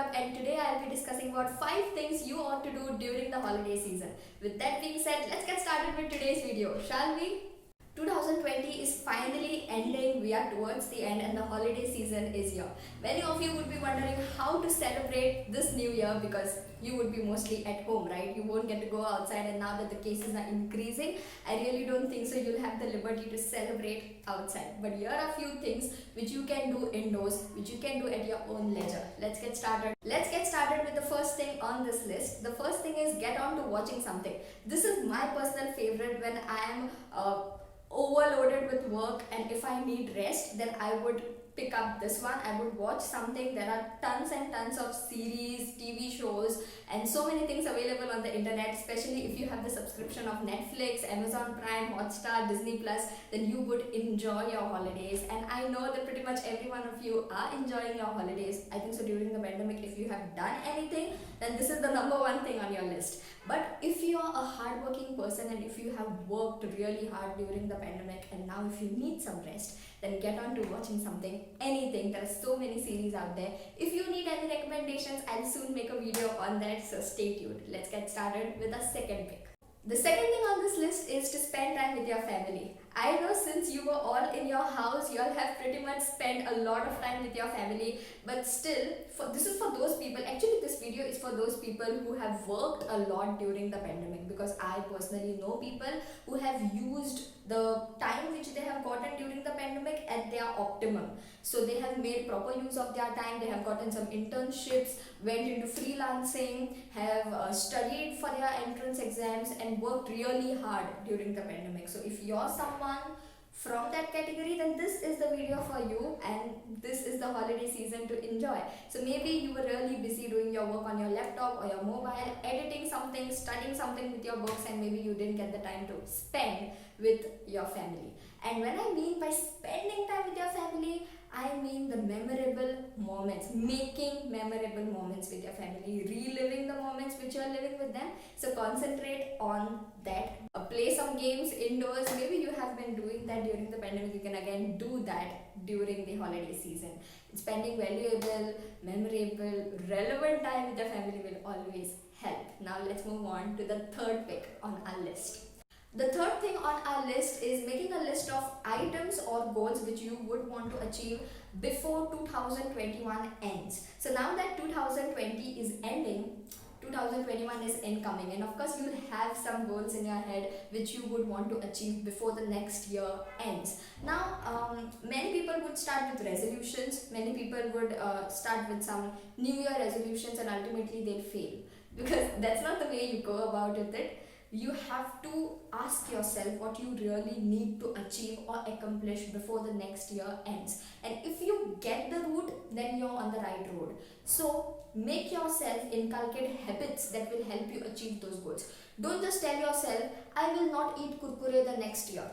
Saurabh, and today I'll be discussing about 5 things you ought to do during the holiday season. With that being said, let's get started with today's video, shall we? 2020 is finally ending. We are towards the end and the holiday season is here. Many of you would be wondering how to celebrate this new year because you would be mostly at home, right? You won't get to go outside, and now that the cases are increasing, I really don't think so you'll have the liberty to celebrate outside. But here are a few things which you can do indoors, which you can do at your own leisure. Let's get started. Let's get started with the first thing on this list. The first thing is get on to watching something. This is my personal favorite when I am overloaded with work, and if I need rest, then I would pick up this one. I would watch something. There are tons and tons of series, TV shows, and so many things available on the internet, especially if you have the subscription of Netflix, Amazon Prime, Hotstar, Disney Plus, then you would enjoy your holidays. And I know that pretty much every one of you are enjoying your holidays. I think so during the pandemic, if you have done anything, then this is the number one thing on your list. But if you are a hardworking person and if you have worked really hard during the pandemic and now if you need some rest, then get on to watching something, anything. There are so many series out there. If you need any recommendations, I'll soon make a video on that, so stay tuned. Let's get started with the second pick. The second thing on this list is to spend time with your family. I know since you were all in your house, you all have pretty much spent a lot of time with your family, but still, this is for those people, actually this video is for those people who have worked a lot during the pandemic, because I personally know people who have used the time which they have gotten during the pandemic at their optimum. So they have made proper use of their time, they have gotten some internships, went into freelancing, have studied for their entrance exams and worked really hard during the pandemic. So if you're someone from that category, then this is the video for you, and this is the holiday season to enjoy. So maybe you were really busy doing your work on your laptop or your mobile, editing something, studying something with your books, and maybe you didn't get the time to spend with your family. And when I mean by spending time with your family, I mean the memorable moments, making memorable moments with your family, reliving the moments which you are living with them. So concentrate on that. Play some games indoors. Maybe you have been doing that during the pandemic. You can again do that during the holiday season. Spending valuable, memorable, relevant time with your family will always help. Now let's move on to the third pick on our list. The third thing on our list is making a list of items or goals which you would want to achieve before 2021 ends. So now that 2020 is ending, 2021 is incoming, and of course you will have some goals in your head which you would want to achieve before the next year ends. Now many people would start with resolutions, many people would start with some new year resolutions, and ultimately they'll fail, because that's not the way you go about it. You have to ask yourself what you really need to achieve or accomplish before the next year ends. And if you get the route, then you're on the right road. So make yourself inculcate habits that will help you achieve those goals. Don't just tell yourself, I will not eat kurkure the next year.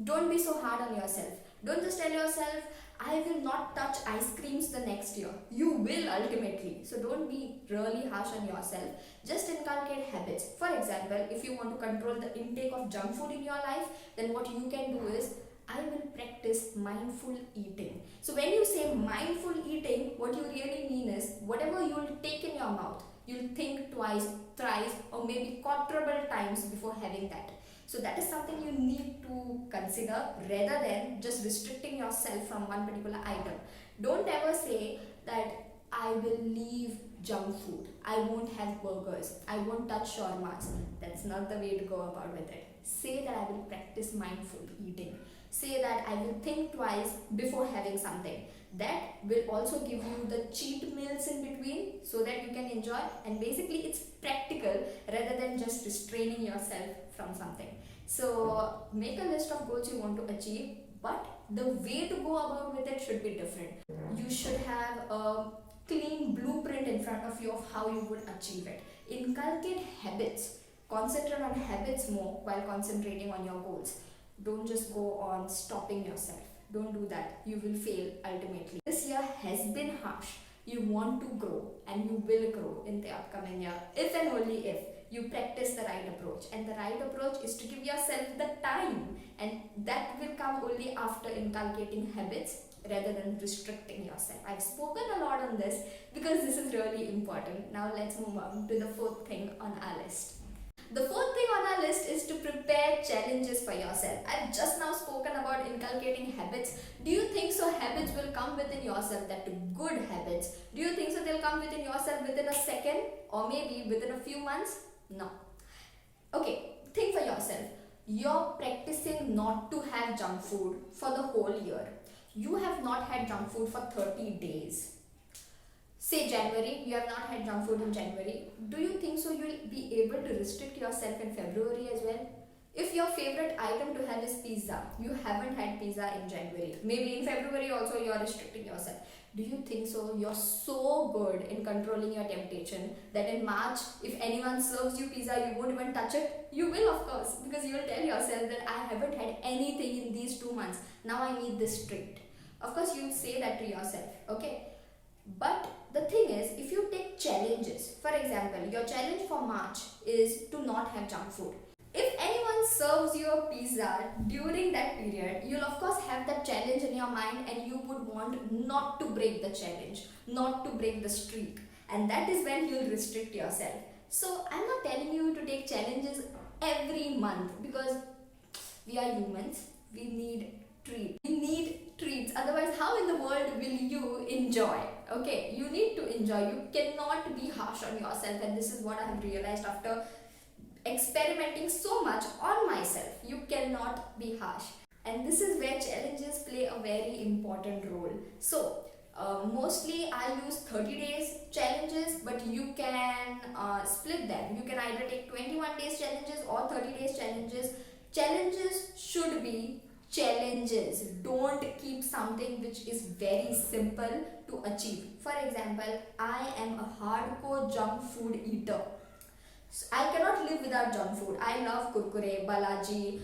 Don't be so hard on yourself. Don't just tell yourself, I will not touch ice creams the next year. You will ultimately. So don't be really harsh on yourself. Just inculcate habits. For example, if you want to control the intake of junk food in your life, then what you can do is, I will practice mindful eating. So when you say mindful eating, what you really mean is, whatever you will take in your mouth, you'll think twice, thrice, or maybe quadruple times before having that. So that is something you need to consider, rather than just restricting yourself from one particular item. Don't ever say that I will leave junk food, I won't have burgers, I won't touch shawarmas. That's not the way to go about with it. Say that I will practice mindful eating. Say that I will think twice before having something. That will also give you the cheat meals in between so that you can enjoy, and basically it's practical rather than just restraining yourself from something. So make a list of goals you want to achieve, but the way to go about with it should be different. You should have a clean blueprint in front of you of how you would achieve it. Inculcate habits. Concentrate on habits more while concentrating on your goals. Don't just go on stopping yourself. Don't do that. You will fail ultimately. This year has been harsh. You want to grow, and you will grow in the upcoming year if and only if you practice the right approach. And the right approach is to give yourself the time, and that will come only after inculcating habits, rather than restricting yourself. I've spoken a lot on this because this is really important. Now let's move on to the fourth thing on our list. The fourth thing on our list is to prepare challenges for yourself. I've just now spoken about inculcating habits. Do you think so habits will come within yourself, that good habits? Do you think so they'll come within yourself within a second or maybe within a few months? No. Okay, think for yourself. You're practicing not to have junk food for the whole year. You have not had junk food for 30 days. Say January, you have not had junk food in January. Do you think so you'll be able to restrict yourself in February as well? If your favorite item to have is pizza, you haven't had pizza in January. Maybe in February also you're restricting yourself. Do you think so you're so good in controlling your temptation that in March, if anyone serves you pizza, you won't even touch it? You will, of course, because you will tell yourself that I haven't had anything in these 2 months. Now I need this treat. Of course, you'll say that to yourself, okay? But the thing is, if you take challenges, for example, your challenge for March is to not have junk food. If anyone serves you a pizza during that period, you'll of course have that challenge in your mind and you would want not to break the challenge, not to break the streak. And that is when you'll restrict yourself. So I'm not telling you to take challenges every month because we are humans. We need treats. We need treats. Otherwise, how in the world will you enjoy? Okay, you need to enjoy. You cannot be harsh on yourself, and this is what I have realized after experimenting so much on myself. You cannot be harsh, and this is where challenges play a very important role. So mostly I use 30 days challenges, but you can split them. You can either take 21 days challenges or 30 days challenges. Challenges should be challenges. Don't keep something which is very simple to achieve. For example, I am a hardcore junk food eater. So I cannot live without junk food. I love kurkure, balaji,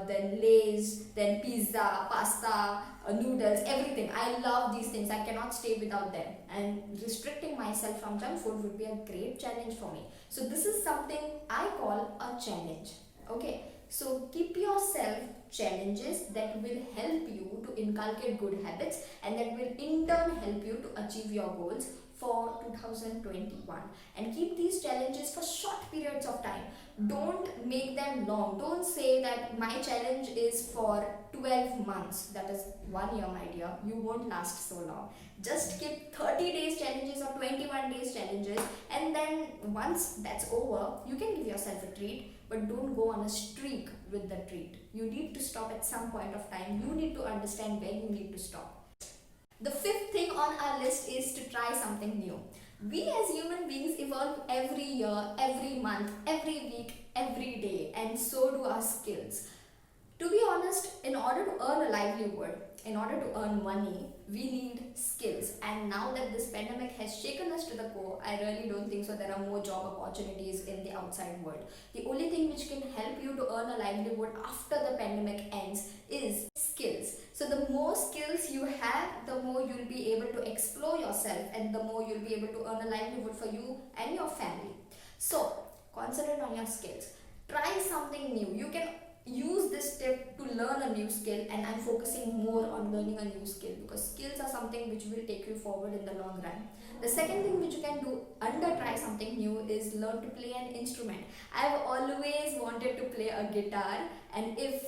then Lay's, then pizza, pasta, noodles, everything. I love these things. I cannot stay without them. And restricting myself from junk food would be a great challenge for me. So this is something I call a challenge. Okay. So keep yourself challenges that will help you to inculcate good habits and that will in turn help you to achieve your goals for 2021. And keep these challenges for short periods of time. Don't make them long. Don't say that my challenge is for 12 months. That is 1 year, my dear. You won't last so long. Just keep 30 days challenges or 21 days challenges, and then once that's over, you can give yourself a treat, but don't go on a streak with the treat. You need to stop at some point of time. You need to understand when you need to stop. The fifth thing on our list is to try something new. We as human beings evolve every year, every month, every week, every day, and so do our skills. To be honest, in order to earn a livelihood, in order to earn money, we need skills. And now that this pandemic has shaken us to the core, I really don't think so there are more job opportunities in the outside world. The only thing which can help you to earn a livelihood after the pandemic ends is skills. So the more skills you have, the more you'll be able to explore yourself and the more you'll be able to earn a livelihood for you and your family. So concentrate on your skills. Try something new. You can use this tip to learn a new skill, and I'm focusing more on learning a new skill because skills are something which will take you forward in the long run. The second thing which you can do under try something new is learn to play an instrument. I've always wanted to play a guitar, and if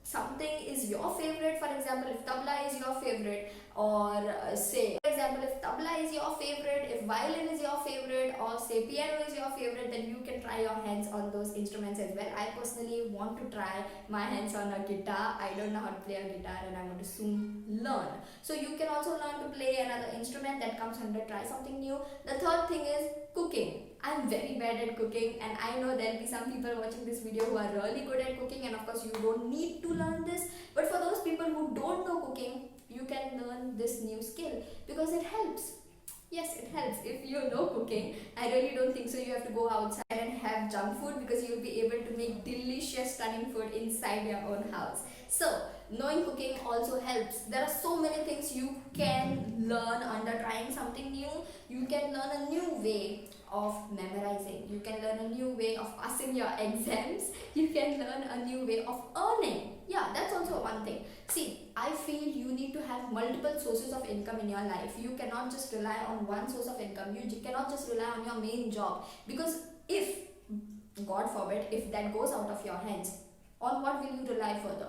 something is your favorite, for example, if tabla is your favorite, or say, for example, if tabla is your favorite, if violin is your favorite, or say piano is your favorite, then you can try your hands on those instruments as well. I personally want to try my hands on a guitar. I don't know how to play a guitar and I want to soon learn. So you can also learn to play another instrument that comes under try something new. The third thing is cooking. I'm very bad at cooking, and I know there'll be some people watching this video who are really good at cooking, and of course you don't need to learn this, but for those people who don't know cooking, you can learn this new skill because it helps. Yes, it helps. If you know cooking, I really don't think so you have to go outside and have junk food because you'll be able to make delicious stunning food inside your own house. So knowing cooking also helps. There are so many things you can learn under trying something new. You can learn a new way of memorizing. You can learn a new way of passing your exams. You can learn a new way of earning. Yeah, that's also one thing. See, I feel you need to have multiple sources of income in your life. You cannot just rely on one source of income. You cannot just rely on your main job, because if, God forbid, if that goes out of your hands, on what will you rely further?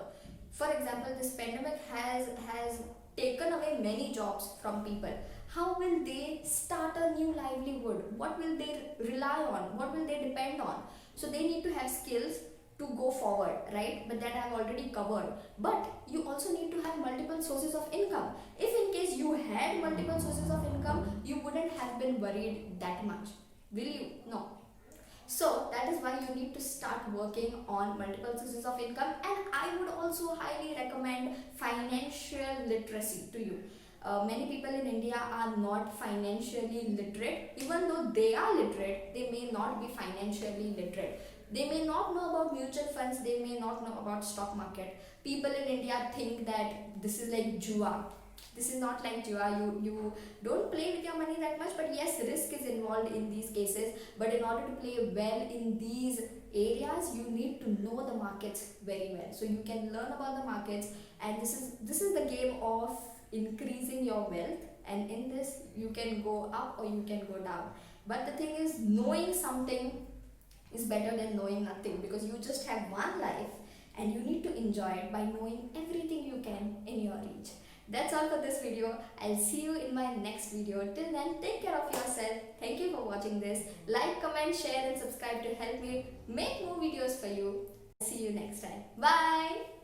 For example, this pandemic has taken away many jobs from people. How will they start a new livelihood? What will they rely on? What will they depend on? So they need to have skills to go forward, right? But that I've already covered. But you also need to have multiple sources of income. If in case you had multiple sources of income, you wouldn't have been worried that much, will you? No. So that is why you need to start working on multiple sources of income, and I would also highly recommend financial literacy to you. Many people in India are not financially literate. Even though they are literate, they may not be financially literate. They may not know about mutual funds, they may not know about stock market. People in India think that this is like jua. This is not like jua. You don't play with your money that much, but yes, risk is involved in these cases. But in order to play well in these areas, you need to know the markets very well. So you can learn about the markets, and this is the game of increasing your wealth. And in this, you can go up or you can go down. But the thing is, knowing something is better than knowing nothing, because you just have one life and you need to enjoy it by knowing everything you can in your reach. That's all for this video. I'll see you in my next video. Till then, take care of yourself. Thank you for watching this. Like, comment, share and subscribe to help me make more videos for you. See you next time. Bye.